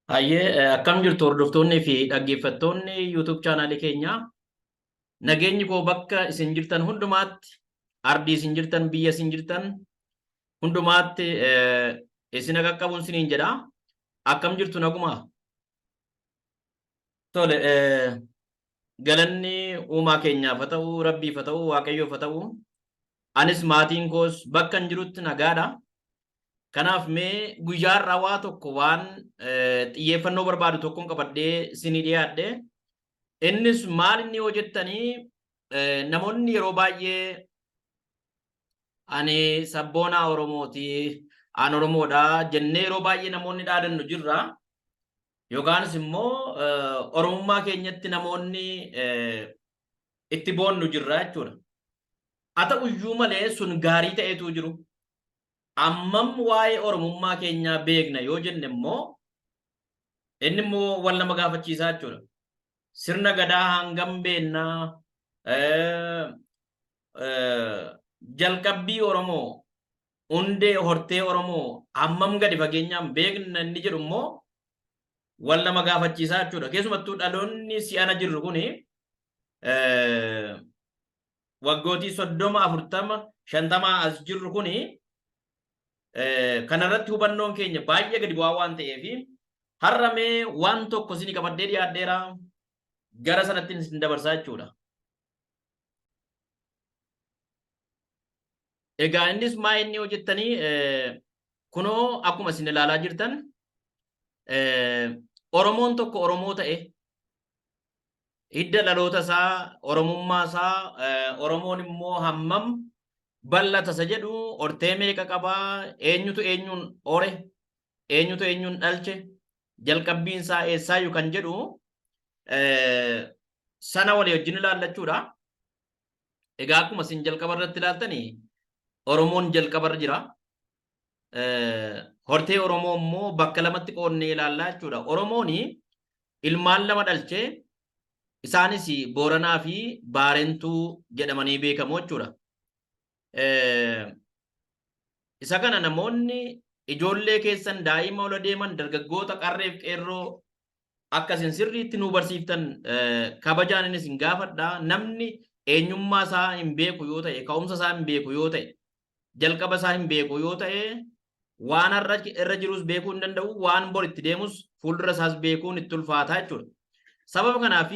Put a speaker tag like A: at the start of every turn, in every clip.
A: Akkam jirtu hordoftoonnii fi dhaggeeffattoonni YouTube chaanaalii keenyaa nageenyi koo bakka isin jirtan hundumaatti ardii isin jirtan biyya isin jirtan hundumaatti isin qaqqabuun isiniin jedha. Akkam jirtu naguma. Tole galanni uumaa keenyaaf haa ta'u, rabbiif haa ta'u, waaqayyoof haa ta'u. Anis maatiin koos bakka hin jirutti nagaadha. Kanaaf mee guyyaarraa waa tokko waan xiyyeeffannoo barbaadu tokkoon qabadhee isinii dhiyaadhe. Innis maal inni yoo jettanii namoonni yeroo baay'ee ani sabboonaa Oromooti, aan Oromoodha jennee yeroo baay'ee namoonni dhaadannu jirra. Yookaanis immoo Oromummaa keenyatti namoonni itti boonnu jirra jechuudha. Haa ta'uyyuu malee sun gaarii ta'etu jiru. Ammam waa'ee Oromummaa keenyaa beekna yoo jenne immoo inni immoo wal nama gaafachiisaa jechuudha. Sirna gadaa hangam beennaa jalqabbii Oromoo hundee hortee Oromoo hammam gadi fageenyaan beekna inni jedhu immoo wal nama gaafachiisaa jechuudha. Keessumattuu dhaloonni si'ana jirru kuni waggootii 30, 40, 50 as jirru kuni kanarratti hubannoon keenya baay'ee gadi bu'aa waan ta'eef har'a mee waan tokko isinii qabadhee dhiyaadheera. Gara sanatti isin dabarsaa jechuudha. Egaa innis maa inni yoo jettanii kunoo akkuma isin ilaalaa jirtan Oromoon tokko Oromoo ta'e hidda dhaloota isaa Oromummaa isaa Oromoon immoo hammam bal'ata isa jedhu hortee meeqa qabaa, eenyutu eenyuun ore, eenyutu eenyuun dhalche, jalqabbiin isaa eessaayyuu kan jedhu sana walii wajjin ilaallachuudha. Egaa akkuma isin jalqaba irratti ilaaltanii Oromoon jalqabarra jira. Hortee Oromoo immoo bakka lamatti qoonnee ilaallaa jechuudha. Oromoon ilmaan lama dhalchee isaanis Booranaa fi Baarentuu jedhamanii beekamu jechuudha. Isa kana namoonni ijoollee keessan daa'ima ola deeman dargaggoota qarreef qeerroo akkasin sirriitti nu barsiiftan kabajaan inni isin gaafadha. Namni eenyummaa isaa hin beeku yoo ta'e, ka'umsa isaa hin beeku yoo ta'e, jalqaba isaa hin beeku yoo ta'e, waan irra jirus beekuu hin danda'u, waan bor itti deemus fuuldura isaas beekuun itti ulfaataa jechuudha. Sababa kanaaf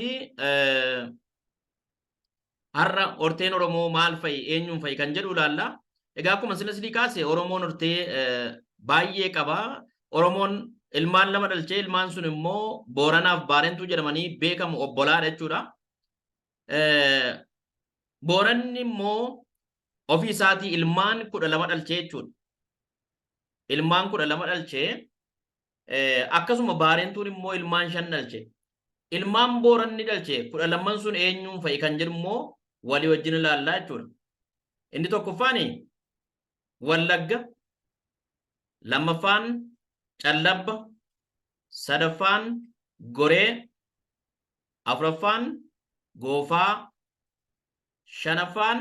A: har'a horteen Oromoo maal fa'i, eenyuun fa'i kan jedhu ilaalla. Egaa akkuma silasii kaase Oromoon hortee baay'ee qaba. Oromoon ilmaan lama dhalchee ilmaan sun immoo Booranaaf Baarentuu jedhamanii beekamu obbolaadha jechuudha. Booranni immoo ofii isaatii ilmaan 12 dhalchee jechuudha. Ilmaan 12 dhalchee akkasuma Baarentuun immoo ilmaan 5 dhalchee. Ilmaan Booranni dhalchee 12 sun eenyuun fa'i kan jedhu immoo walii wajjin ilaallaa jechuudha. Inni tokkoffaan Wallagga, lammaffaan Callabba, sadaffaan Goree, afuraffaan Goofaa, shanaffaan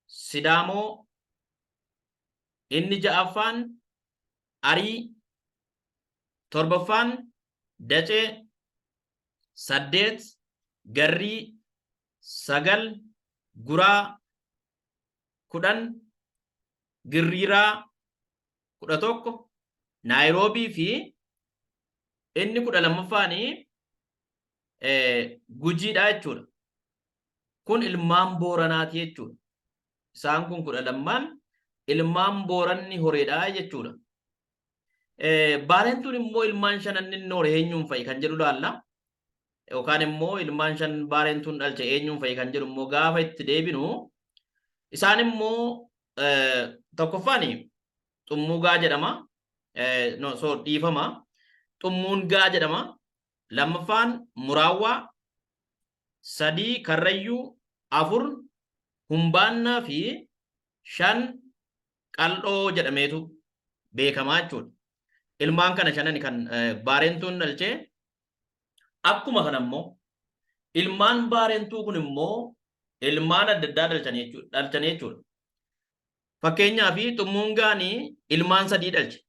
A: Sidaamoo, inni ja'affaan Arii, torbaffaan Dacee, 8 Garrii, 9 Guraa, 10 Girriiraa, 11 Naayiroobii fi inni 12ffaan Gujiidha jechuudha. Kun ilmaan Booranaati jechuudha. Isaan kun 12 ilmaan Booranni horeedha jechuudha. Baarentuun immoo ilmaan 5 inni hore eenyuun fa'i kan jedhu ilaalla. Yookaan immoo ilmaan 5 Baarentuun dhalche eenyuun fa'i kan jedhu immoo gaafa itti deebinu isaan immoo tokkoffaan Xummuugaa jedhama. Dhiifama. Xummuungaa jedhama. Lammaffaan Muraawwaa, 3 Karrayyuu, 4 Humbaannaa fi 5 Qal'oo jedhameetu beekamaa jechuudha. Ilmaan kana 5 kan Baarentuun dhalchee. Akkuma kana immoo ilmaan Baarentuu kun immoo ilmaan adda addaa dhalchan jechuudha. Fakkeenyaaf Xummuungaan ilmaan 3 dhalche.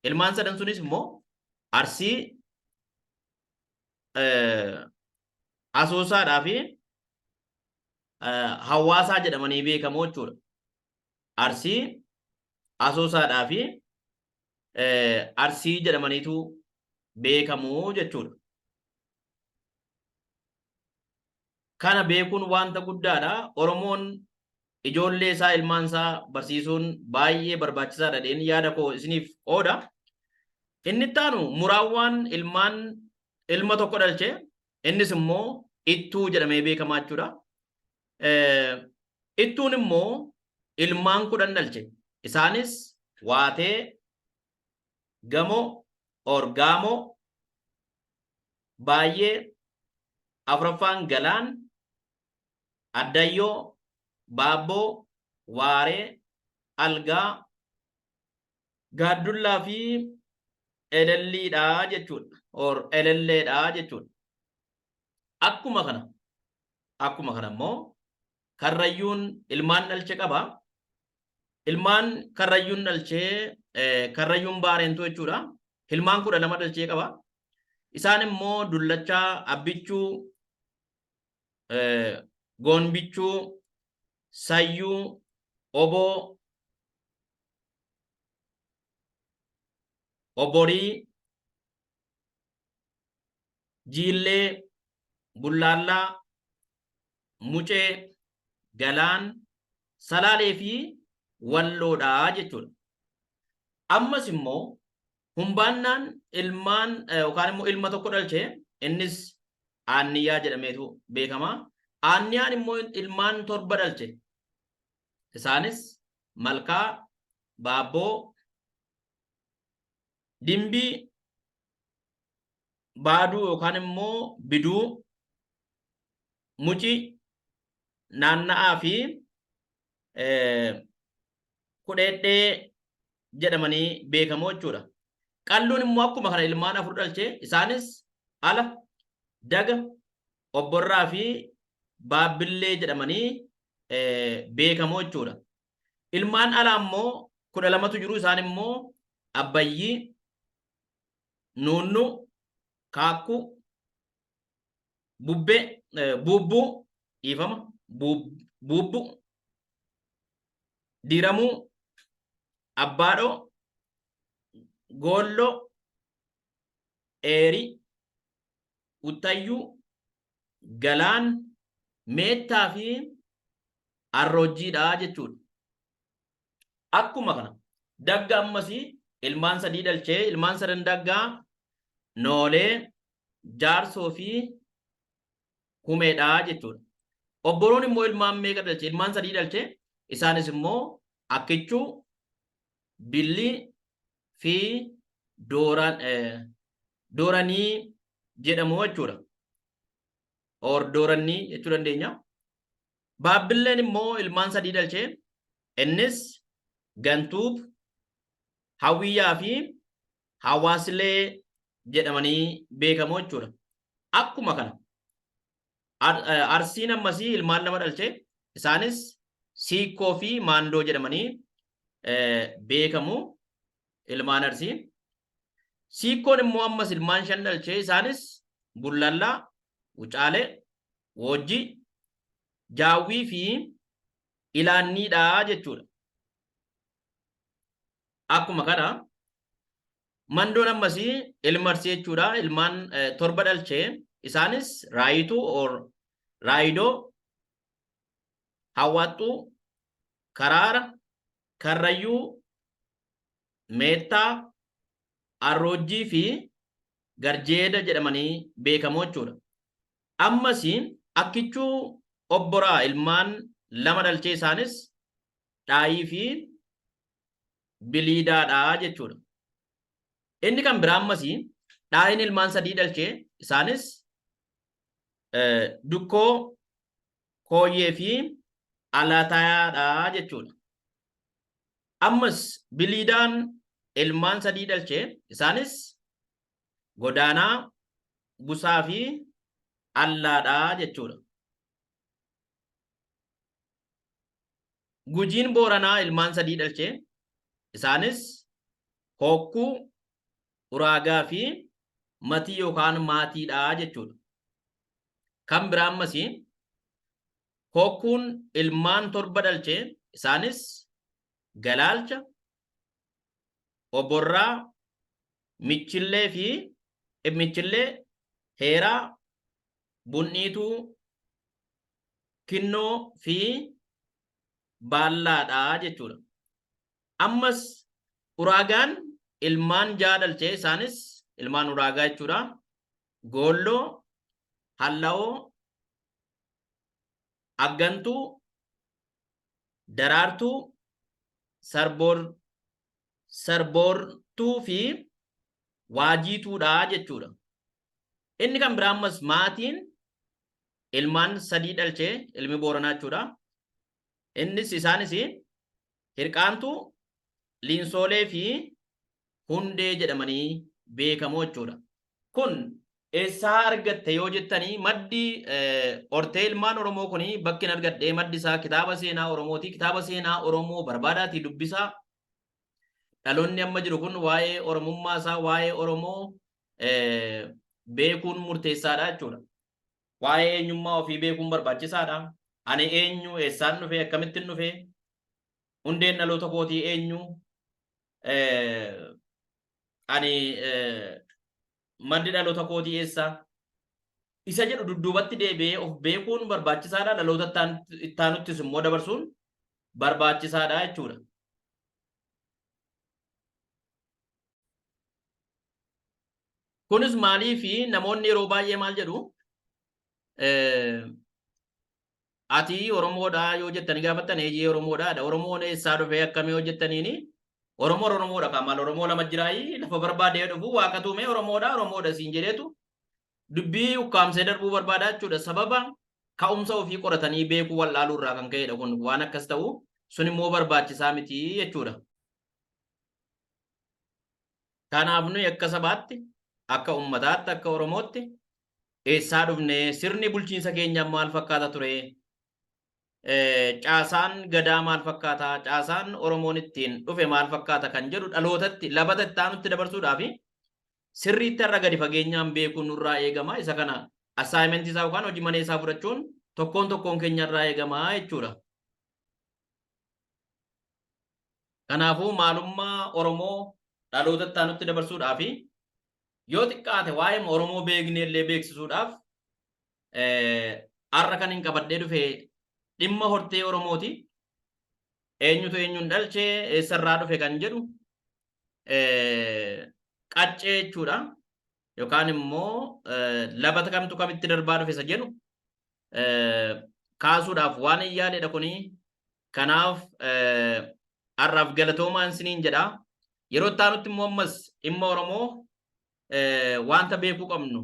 A: Ilmaan 3 sunis immoo Arsii, asoosaadhaa fi hawaasaa jedhamanii beekamoo jechuudha. Arsii, asoosaadhaa fi arsii jedhamaniitu beekamuu jechuudha. Kana beekuun wanta guddaadha. Oromoon ijoollee isaa ilmaan isaa barsiisuun baay'ee barbaachisaadha jedheen yaada koo isiniif qooda. Inni itti aanu muraawwaan ilma tokko dhalche, innis immoo ittuu jedhamee beekamaa jechuudha. Ittuun immoo ilmaan 10 dhalche. Isaanis Waatee, Gamoo, Gaamoo, Baay'ee, Afuraffaan Galaan, Addayyoo, Baabboo, Waaree, Algaa, Gaaddullaa fi Elelliidha jechuudha. Elelleedha jechuudha. Akkuma kana immoo Karrayyuun ilmaan dhalche qaba. Ilmaan Karrayyuun dhalchee Karrayyuun Baareentuu jechuudha. Ilmaan 12 dhalchee qaba. Isaan immoo Dullachaa, Abbichuu, Goonbichuu, Sayyuu, Oboo, Oborii, Jiillee, Bullaallaa, Mucee, Galaan, Salaalee fi Walloodha jechuudha. Ammas immoo Humbaannaan ilmaan yookaan immoo ilma tokko dhalche, innis Aanniyaa jedhameetu beekama. Aanniyaan immoo ilmaan 7 dhalche. Isaanis Malkaa, Baabboo, Dimbii, Baaduu yookaan immoo Biduu, Mucii, Naanna'aa fi Kudheedhee jedhamanii beekamoo jechuudha. Qalluun immoo akkuma kana ilmaan 4 dhalche. Isaanis Ala, Daga, Obborraa fi Baabbillee jedhamanii beekamoo jechuudha. Ilmaan alaa immoo 12tu jiru. Isaan immoo Abbayyii, Nuunnu, Kaakkuu, Buubbuu, Buubbu, Diramuu, Abbaadhoo, Goolloo, Eerii, Uttayyuu, Galaan, Meettaa fi Arroojjiidha jechuudha. Akkuma kana Dagga ammasii ilmaan 3 dhalchee. Ilmaan 3 Daggaa Noolee, Jaarsoo fi Humeedha jechuudha. Obboroon immoo ilmaan meeqa dhalche? Ilmaan 3 dhalche. Isaanis immoo Akkichuu, Billii fi Dooranii jedhamu jechuudha. Dooranii jechuu dandeenya. Baabbilleen immoo ilmaan 3 dhalche. Innis Gantuub, Hawwiyyaa fi Hawaasilee jedhamanii beekamu jechuudha. Akkuma kana Arsiin ammasii ilmaan 2 dhalche. Isaanis Siikkoo fi Maandoo jedhamanii beekamu. Ilmaan Arsii. Siikkoon immoo ammas ilmaan 5 dhalche. Isaanis Bullallaa, Wucaalee, Woojjii, Jaawwii fi Ilaanniidha jechuudha. Akkuma kana Mandoon ammasii ilma Arsii jechuudha. Ilmaan 7 dhalche. Isaanis Raayituu Raayidoo, Hawwaxxuu, Karaara, Karrayyuu, Meettaa, Arroojjii fi Garjeeda jedhamanii beekamoo jechuudha. Ammasii Akkichuu Obboraa ilmaan 2 dhalchee. Isaanis Dhaayii fi Biliidaadha jechuudha. Inni kan biraa ammasii Dhaayiin ilmaan 3 dhalchee. Isaanis Dukkoo, Kooyyee fi Alaatayaadha jechuudha. Ammas Biliidaan ilmaan 3 dhalchee. Isaanis Godaanaa, Busaa fi Allaadha jechuudha. Gujiin Booranaa ilmaan 3 dhalchee. Isaanis Hookkuu, Uraagaa fi matii yookaan maatiidha jechuudha. Kan biraa ammas hokkuun ilmaan torba dhalche isaanis galaalcha, oborraa, michillee fi michillee, heeraa, bunniituu, kinnoo fi baallaadha jechuudha. Ammas uraagaan ilmaan ja'a dhalche isaanis ilmaan uraagaa jechuudha. Goolloo, halla'oo, aggantuu, daraartuu, sarboortuu fi waajiituudha jechuudha. Inni kan biraa ammas maatiin ilmaan sadii dhalche ilmi booranaa jechuudha. Innis isaanis hirqaantuu, liinsoolee fi hundee jedhamanii beekamoo jechuudha. Kun eessaa argatte yoo jettanii maddi hortee ilmaan Oromoo kuni bakki hin argadhee maddi isaa kitaaba seenaa Oromooti. Kitaaba seenaa Oromoo barbaadaatii dubbisaa. Dhaloonni amma jiru kun waa'ee Oromummaa isaa waa'ee Oromoo beekuun murteessaadha jechuudha. Waa'ee eenyummaa ofii beekuun barbaachisaadha. Ani eenyu, eessaan dhufe, akkamittiin dhufe, hundeen dhaloota kootii eenyu, ani maddi dhaloota kootii eessa, isa jedhu dudduubatti deebi'ee of beekuun barbaachisaadha. Dhaloota ittaanuttis immoo dabarsuun barbaachisaadha jechuudha. Kunis maaliif namoonni yeroo baay'ee maal jedhu ati Oromoodha yoo jettanii gaafattan eeyyee Oromoodha. Oromoon eessaa dhufee akkamii yoo jettaniini Oromoodha kan maal Oromoo lama jiraayi lafa barbaadee dhufu waaqa tuumee Oromoodha siin jedheetu dubbii ukkaamsee darbuu barbaada jechuudha. Sababa ka'umsa ofii qoratanii beekuu wallaaluu irraa kan ka'edha kun waan akkas ta'u sun immoo barbaachisaa miti jechuudha. Kanaaf nuyi akka sabaatti akka ummataatti akka Oromootti eessaa dhufne sirni bulchiinsa keenya maal fakkaata ture? Caasaan gadaa maal fakkaata? Caasaan Oromoon ittiin dhufe maal fakkaata kan jedhu dhalootatti labata ittaanutti dabarsuudhaaf sirriitti irra gadi fageenyaan beekuun nurraa eegama. Isa kana assaayimentii isaa yookaan hojii manee isaa fudhachuun tokkoon keenya irraa eegama jechuudha. Kanaafuu maalummaa Oromoo dhaloota ittaanutti dabarsuudhaaf yoo xiqqaate waa'ee Oromoo beeknee illee beeksisuudhaaf har'a kan hin qabadhee dhufe dhimma hortee Oromooti. Eenyutu eenyuun dhalchee eessarraa dhufe kan jedhu qaccee jechuudha. Yookaan immoo labata kamtu kamitti darbaa dhufe isa jedhu kaasuudhaaf waan hin yaadedha kuni. Kanaaf har'aaf galatoomaan isiniin jedha. Yeroo ittaanutti immoo ammas dhimma Oromoo wanta beekuu qabnu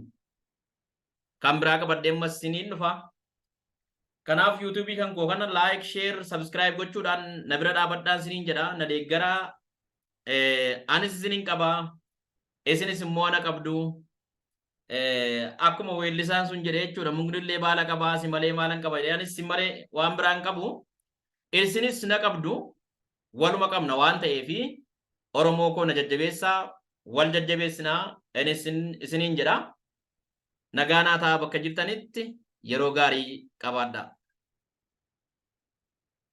A: kan biraa qabadhee ammas isiniin dhufa. Kanaaf YouTube kan koo kana like, share, subscribe gochuudhaan na bira dhaabadhaan isiniin jedha. Na deeggaraa anis isiniin qaba. Isinis immoo na qabdu. Akkuma weellisaan sun jedhee jechuudha muknillee baala qabaa si malee maalan qaba jedhee anis si malee waan biraan qabu. Isinis na qabdu waluma qabna waan ta'eefi Oromoo koo na jajjabeessaa wal jajjabeessinaa isiniin jedha. Nagaanaa ta'a bakka jirtanitti yeroo gaarii qabaadha.